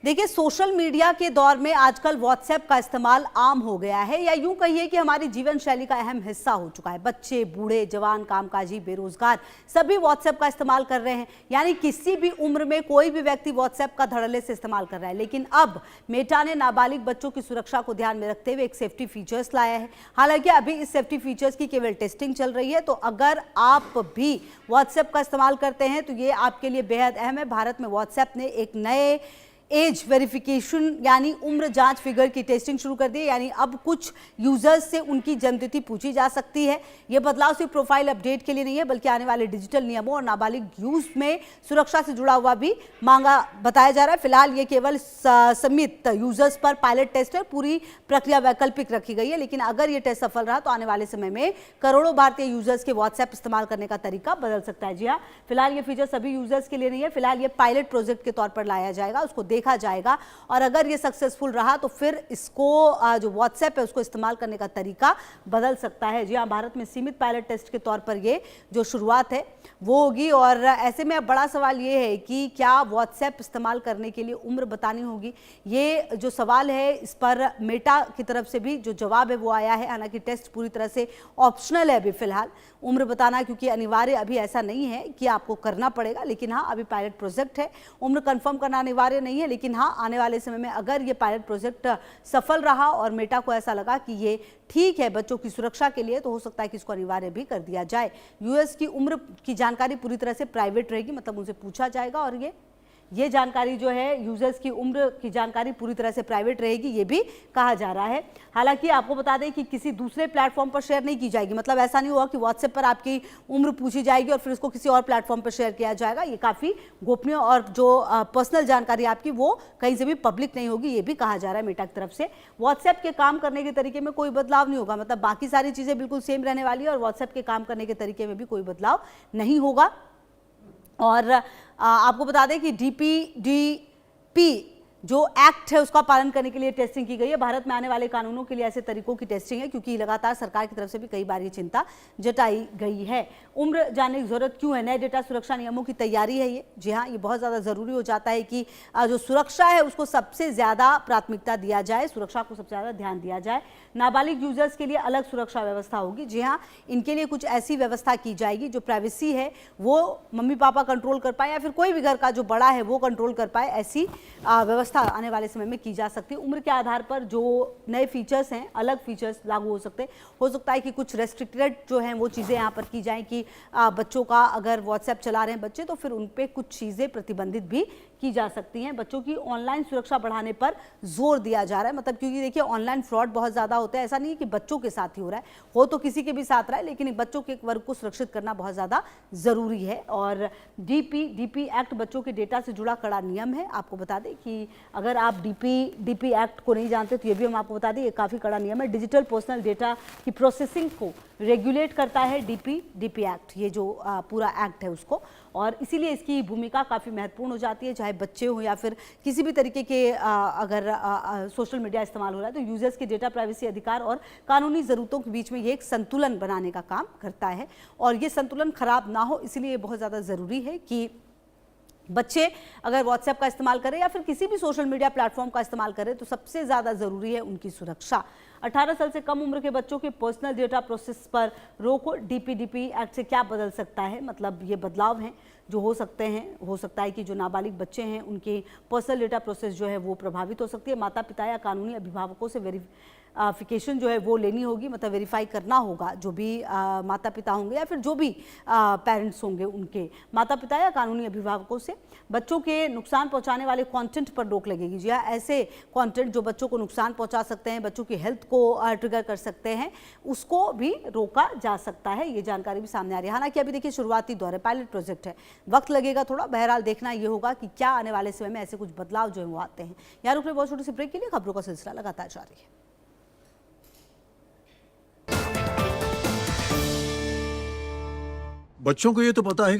देखिए, social media के दौर में आजकल व्हाट्सएप का इस्तेमाल आम हो गया है, या यूं कहिए कि हमारी जीवन शैली का अहम हिस्सा हो चुका है। बच्चे, बूढ़े, जवान, कामकाजी, बेरोजगार सभी व्हाट्सएप का इस्तेमाल कर रहे हैं। यानी किसी भी उम्र में कोई भी व्यक्ति व्हाट्सएप का धड़ल्ले से इस्तेमाल कर रहा है। लेकिन अब मेटा ने नाबालिग बच्चों की सुरक्षा को ध्यान में रखते हुए एक सेफ्टी फीचर्स लाया है। हालांकि अभी इस सेफ्टी फीचर्स की केवल टेस्टिंग चल रही है, तो अगर आप भी व्हाट्सएप का इस्तेमाल करते हैं तो ये आपके लिए बेहद अहम है। भारत में व्हाट्सएप ने एक नए एज वेरिफिकेशन यानी उम्र जांच फिगर की टेस्टिंग शुरू कर दी है। यानी अब कुछ यूजर्स से उनकी जन्मतिथि पूछी जा सकती है। यह बदलाव सिर्फ प्रोफाइल अपडेट के लिए नहीं है, बल्कि आने वाले डिजिटल नियमों और नाबालिग यूज में सुरक्षा से जुड़ा हुआ भी मांगा बताया जा रहा है। फिलहाल ये केवल सीमित यूजर्स पर पायलट टेस्ट है, पूरी प्रक्रिया वैकल्पिक रखी गई है। लेकिन अगर ये टेस्ट सफल रहा तो आने वाले समय में करोड़ों भारतीय यूजर्स के व्हाट्सएप इस्तेमाल करने का तरीका बदल सकता है। जी हाँ, फिलहाल ये फीचर सभी यूजर्स के लिए नहीं है। फिलहाल ये पायलट प्रोजेक्ट के तौर पर लाया जाएगा, उसको देखा जाएगा, और अगर ये सक्सेसफुल रहा तो फिर इसको जो व्हाट्सएप है उसको इस्तेमाल करने का तरीका बदल सकता है। जी हाँ, भारत में सीमित पायलट टेस्ट के तौर पर ये जो शुरुआत है वो होगी। और ऐसे में अब बड़ा सवाल ये है कि क्या व्हाट्सएप इस्तेमाल करने के लिए उम्र बतानी होगी। ये जो सवाल है इस पर मेटा की तरफ से भी जो जवाब है वो आया है। हालांकि टेस्ट पूरी तरह से ऑप्शनल है अभी फिलहाल उम्र बताना, क्योंकि अनिवार्य अभी ऐसा नहीं है कि आपको करना पड़ेगा। लेकिन हाँ, अभी पायलट प्रोजेक्ट है, उम्र कंफर्म करना अनिवार्य नहीं है। लेकिन हाँ, आने वाले समय में अगर ये पायलट प्रोजेक्ट सफल रहा और मेटा को ऐसा लगा कि ये ठीक है बच्चों की सुरक्षा के लिए, तो हो सकता है कि इसको अनिवार्य भी कर दिया जाए। यूएस की उम्र की जानकारी पूरी तरह से प्राइवेट रहेगी, मतलब उनसे पूछा जाएगा, और ये जानकारी जो है यूजर्स की उम्र की जानकारी पूरी तरह से प्राइवेट रहेगी, ये भी कहा जा रहा है। हालांकि आपको बता दें कि किसी दूसरे प्लेटफॉर्म पर शेयर नहीं की जाएगी। मतलब ऐसा नहीं होगा कि व्हाट्सएप पर आपकी उम्र पूछी जाएगी और फिर उसको किसी और प्लेटफॉर्म पर शेयर किया जाएगा। ये काफ़ी गोपनीय और जो पर्सनल जानकारी आपकी वो कहीं से भी पब्लिक नहीं होगी, ये भी कहा जा रहा है मेटा की तरफ से। व्हाट्सएप के काम करने के तरीके में कोई बदलाव नहीं होगा, मतलब बाकी सारी चीज़ें बिल्कुल सेम रहने वाली है और व्हाट्सएप के काम करने के तरीके में भी कोई बदलाव नहीं होगा। और आपको बता दें कि डीपीडीपी जो एक्ट है उसका पालन करने के लिए टेस्टिंग की गई है। भारत में आने वाले कानूनों के लिए ऐसे तरीकों की टेस्टिंग है, क्योंकि लगातार सरकार की तरफ से भी कई बार ये चिंता जताई गई है। उम्र जानने की जरूरत क्यों है? नए डेटा सुरक्षा नियमों की तैयारी है ये। जी हाँ, ये बहुत ज़्यादा ज़रूरी हो जाता है कि जो सुरक्षा है उसको सबसे ज़्यादा प्राथमिकता दिया जाए, सुरक्षा को सबसे ज़्यादा ध्यान दिया जाए। नाबालिग यूजर्स के लिए अलग सुरक्षा व्यवस्था होगी। जी हाँ, इनके लिए कुछ ऐसी व्यवस्था की जाएगी जो प्राइवेसी है वो मम्मी पापा कंट्रोल कर पाए, या फिर कोई भी घर का जो बड़ा है वो कंट्रोल कर पाए। ऐसी व्यवस्था आने वाले समय में की जा सकती है। उम्र के आधार पर जो नए फीचर्स हैं, अलग फीचर्स लागू हो सकते हैं। हो सकता है कि कुछ रेस्ट्रिक्टेड जो हैं वो चीज़ें यहाँ पर की जाएं कि बच्चों का अगर व्हाट्सएप चला रहे हैं बच्चे तो फिर उन पर कुछ चीज़ें प्रतिबंधित भी की जा सकती हैं। बच्चों की ऑनलाइन सुरक्षा बढ़ाने पर जोर दिया जा रहा है, मतलब क्योंकि देखिए ऑनलाइन फ्रॉड बहुत ज़्यादा होता है। ऐसा नहीं है कि बच्चों के साथ ही हो रहा है, हो तो किसी के भी साथ रहा है, लेकिन बच्चों के एक वर्ग को सुरक्षित करना बहुत ज़्यादा ज़रूरी है। और डीपीडीपी एक्ट बच्चों के डेटा से जुड़ा कड़ा नियम है। आपको बता दें कि अगर आप डीपी एक्ट को नहीं जानते तो ये भी हम आपको बता दें, ये काफ़ी कड़ा नियम है। डिजिटल पर्सनल डेटा की प्रोसेसिंग को रेगुलेट करता है डीपी एक्ट, ये जो पूरा एक्ट है उसको, और इसीलिए इसकी भूमिका काफ़ी महत्वपूर्ण हो जाती है। चाहे बच्चे हो या फिर किसी भी तरीके के अगर सोशल मीडिया इस्तेमाल हो रहा है, तो यूजर्स के डेटा प्राइवेसी अधिकार और कानूनी ज़रूरतों के बीच में ये एक संतुलन बनाने का काम करता है। और ये संतुलन खराब ना हो, इसीलिए बहुत ज़्यादा ज़रूरी है कि बच्चे अगर व्हाट्सएप का इस्तेमाल करें या फिर किसी भी सोशल मीडिया प्लेटफॉर्म का इस्तेमाल करें तो सबसे ज़्यादा ज़रूरी है उनकी सुरक्षा। 18 साल से कम उम्र के बच्चों के पर्सनल डेटा प्रोसेस पर रोक डीपीडीपी एक्ट से क्या बदल सकता है? मतलब ये बदलाव हैं जो हो सकते हैं। हो सकता है कि जो नाबालिग बच्चे हैं उनके पर्सनल डेटा प्रोसेस जो है वो प्रभावित हो सकती है। माता पिता या कानूनी अभिभावकों से वेरिफिकेशन जो है वो लेनी होगी, मतलब वेरीफाई करना होगा। जो भी माता पिता होंगे या फिर जो भी पेरेंट्स होंगे उनके माता पिता या कानूनी अभिभावकों से बच्चों के नुकसान पहुंचाने वाले कंटेंट पर रोक लगेगी। जी हाँ, ऐसे कंटेंट जो बच्चों को नुकसान पहुंचा सकते हैं, बच्चों की हेल्थ को ट्रिगर कर सकते हैं, उसको भी रोका जा सकता है। ये जानकारी भी सामने आ रही है। हालांकि अभी देखिए शुरुआती दौर है, पायलट प्रोजेक्ट है, वक्त लगेगा थोड़ा। बहरहाल देखना ये होगा कि क्या आने वाले समय में ऐसे कुछ बदलाव जो है वो आते हैं। यहाँ रुक रहे बहुत छोटे से ब्रेक के लिए, खबरों का सिलसिला लगातार जारी है। बच्चों को ये तो पता है कि